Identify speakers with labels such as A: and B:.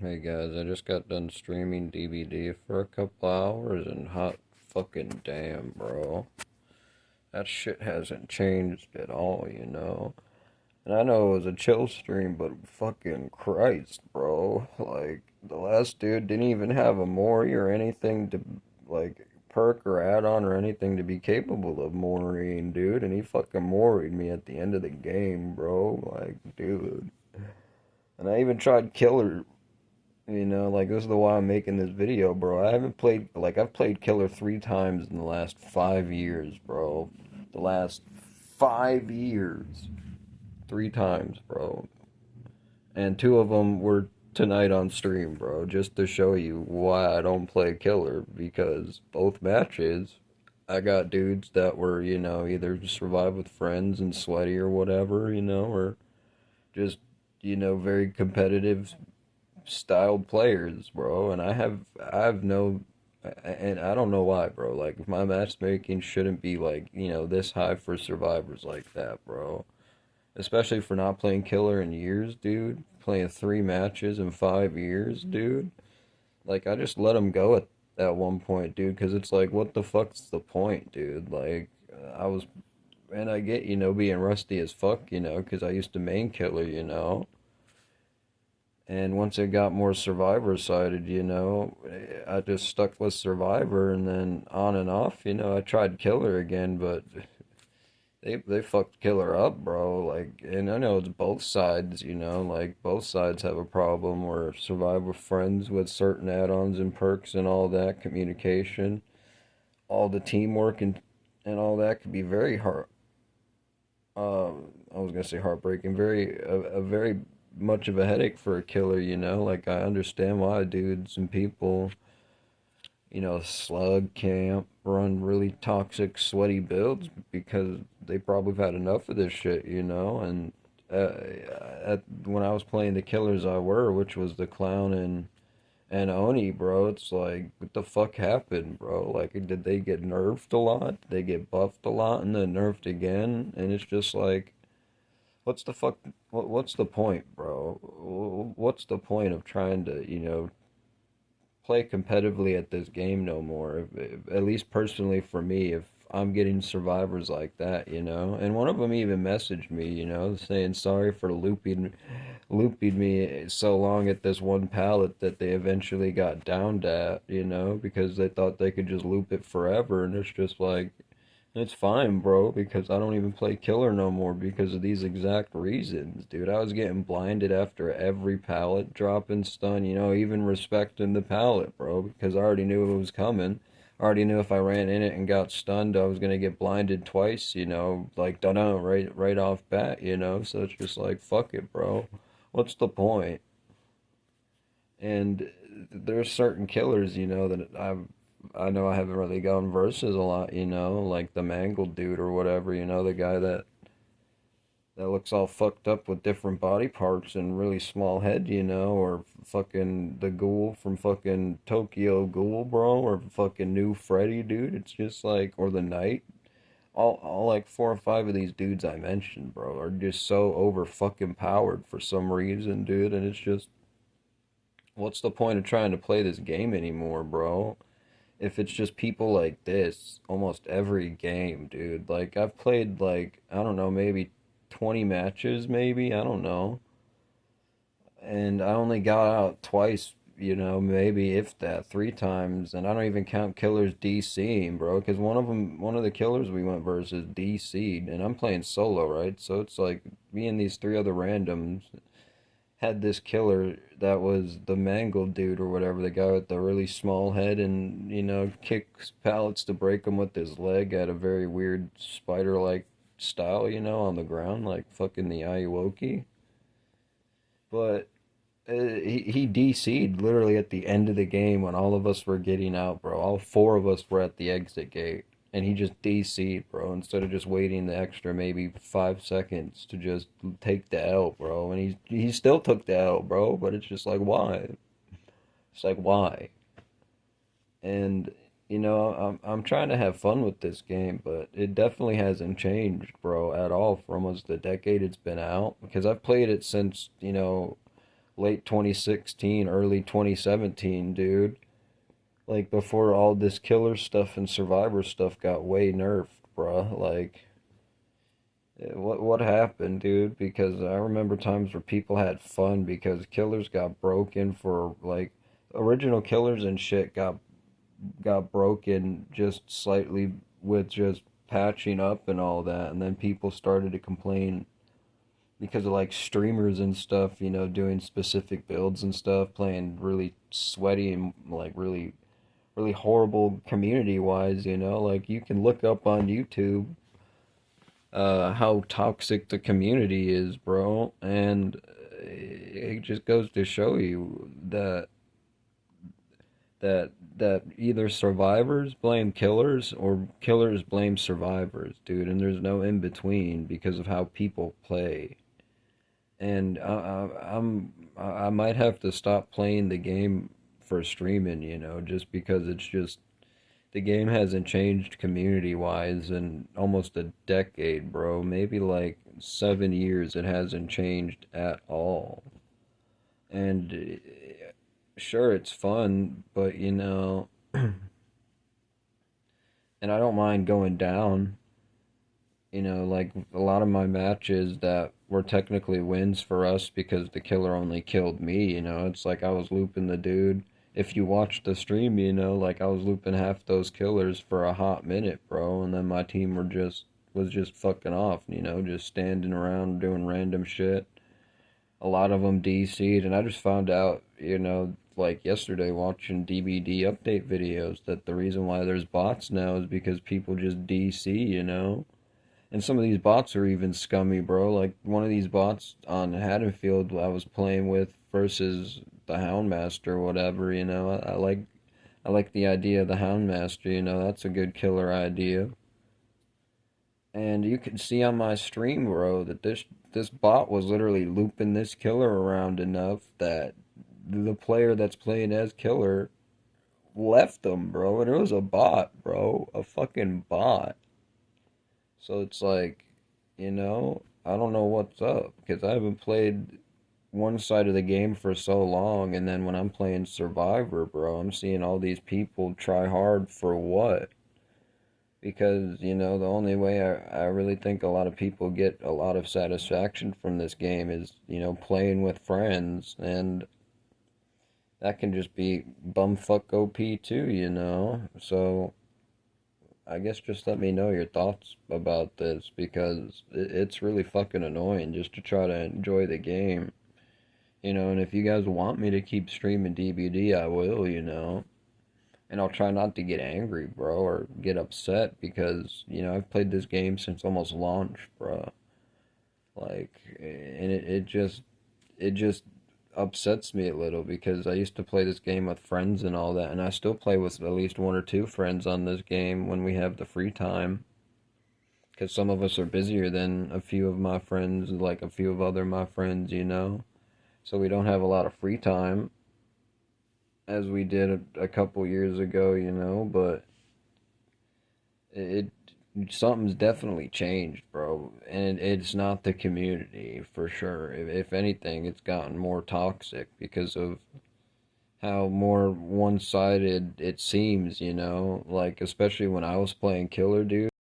A: Hey guys, I just got done streaming DBD for a couple hours and hot fucking damn, bro. That shit hasn't changed at all. And I know it was a chill stream, but fucking Christ, bro. Like, the last dude didn't even have a Mori or anything to, like, perk or add on or anything to be capable of Moriing, dude. And he fucking Moried me at the end of the game, bro. Like, dude. And I even tried Killer. Like this is the why I'm making this video, bro. I haven't played like I've played Killer 3 times in the last 5 years, bro. The last 5 years, 3 times, bro. And two of them were tonight on stream, bro, just to show you why I don't play Killer because both matches I got dudes that were, either survive with friends and sweaty or whatever, or just, very competitive styled players, bro, and I have no and I don't know why, bro. Like my matchmaking shouldn't be like, this high for survivors like that, bro. Especially for not playing killer in years, dude. Playing 3 matches in 5 years, dude. Like I just let him go at one point, dude, because it's like, what the fuck's the point, dude? Like I was, and I get, being rusty as fuck, because I used to main killer. And once it got more survivor sided, I just stuck with survivor and then on and off, I tried killer again, but they fucked killer up, bro. Like, and I know it's both sides, like both sides have a problem where survivor friends with certain add-ons and perks and all that communication, all the teamwork and all that could be very hard. I was gonna say heartbreaking, a very much of a headache for a killer, Like I understand why dudes and people, slug camp, run really toxic, sweaty builds because they probably have had enough of this shit, And when I was playing the killers I were, which was the clown and Oni, bro, it's like, what the fuck happened, bro? Like, did they get nerfed a lot? Did they get buffed a lot and then nerfed again? And it's just like, what's the fuck? What's the point, bro? What's the point of trying to, play competitively at this game no more? At least personally for me, if I'm getting survivors like that, And one of them even messaged me, saying sorry for looping me so long at this one pallet that they eventually got downed at, because they thought they could just loop it forever, and it's just like. It's fine, bro, because I don't even play killer no more because of these exact reasons, dude. I was getting blinded after every pallet drop and stun, even respecting the pallet, bro, because I already knew it was coming. I already knew if I ran in it and got stunned, I was gonna get blinded twice, like dunno, right off bat, So it's just like, fuck it, bro. What's the point? And there's certain killers, that I know I haven't really gone versus a lot, like the mangled dude or whatever, the guy that looks all fucked up with different body parts and really small head, or fucking the ghoul from fucking Tokyo Ghoul, bro, or fucking new Freddy, dude. It's just like, or the Knight. All like 4 or 5 of these dudes I mentioned, bro, are just so over fucking powered for some reason, dude, and it's just, what's the point of trying to play this game anymore, bro? If it's just people like this almost every game, dude. Like I've played like, I don't know, maybe 20 matches maybe, I don't know. And I only got out twice, maybe if that 3 times, and I don't even count killers DCing, bro, cuz one of the killers we went versus DC'd and I'm playing solo, right? So it's like me and these 3 other randoms had this killer that was the mangled dude or whatever, the guy with the really small head and, kicks pallets to break them with his leg at a very weird spider-like style, on the ground, like fucking the Ayuwoki. But he DC'd literally at the end of the game when all of us were getting out, bro. All 4 of us were at the exit gate. And he just DC'd, bro, instead of just waiting the extra maybe 5 seconds to just take the L, bro. And he still took the L, bro, but it's just like, why? It's like, why? And, I'm trying to have fun with this game, but it definitely hasn't changed, bro, at all for almost the decade it's been out. Because I've played it since, late 2016, early 2017, dude. Like before all this killer stuff and survivor stuff got way nerfed, bruh. Like what happened, dude? Because I remember times where people had fun because killers got broken for like original killers and shit got broken just slightly with just patching up and all that, and then people started to complain because of like streamers and stuff, doing specific builds and stuff, playing really sweaty and like really horrible community wise, like you can look up on YouTube how toxic the community is, bro, and it just goes to show you that either survivors blame killers or killers blame survivors, dude, and there's no in between because of how people play. And I might have to stop playing the game for streaming, just because it's just the game hasn't changed community wise in almost a decade, bro. Maybe like 7 years it hasn't changed at all. And sure, it's fun, but and I don't mind going down. Like a lot of my matches that were technically wins for us because the killer only killed me, it's like I was looping the dude. If you watch the stream, like I was looping half those killers for a hot minute, bro, and then my team was just fucking off, just standing around doing random shit. A lot of them DC'd, and I just found out, like yesterday watching DBD update videos that the reason why there's bots now is because people just DC, And some of these bots are even scummy, bro. Like one of these bots on Haddonfield I was playing with versus the Houndmaster or whatever, I like the idea of the Houndmaster, that's a good killer idea. And you can see on my stream, bro, that this bot was literally looping this killer around enough that the player that's playing as killer left them, bro. And it was a bot, bro. A fucking bot. So it's like, I don't know what's up because I haven't played one side of the game for so long, and then when I'm playing Survivor, bro, I'm seeing all these people try hard for what? Because, the only way I really think a lot of people get a lot of satisfaction from this game is, playing with friends, and that can just be bumfuck OP too, So I guess just let me know your thoughts about this because it's really fucking annoying just to try to enjoy the game. And if you guys want me to keep streaming DBD, I will, And I'll try not to get angry, bro, or get upset because, I've played this game since almost launch, bro. Like, and it just upsets me a little because I used to play this game with friends and all that, and I still play with at least one or two friends on this game when we have the free time. Because some of us are busier than a few of my friends, like a few of other my friends, So we don't have a lot of free time as we did a couple years ago, but it something's definitely changed, bro. And it's not the community for sure. If anything, it's gotten more toxic because of how more one-sided it seems, like especially when I was playing Killer Dude.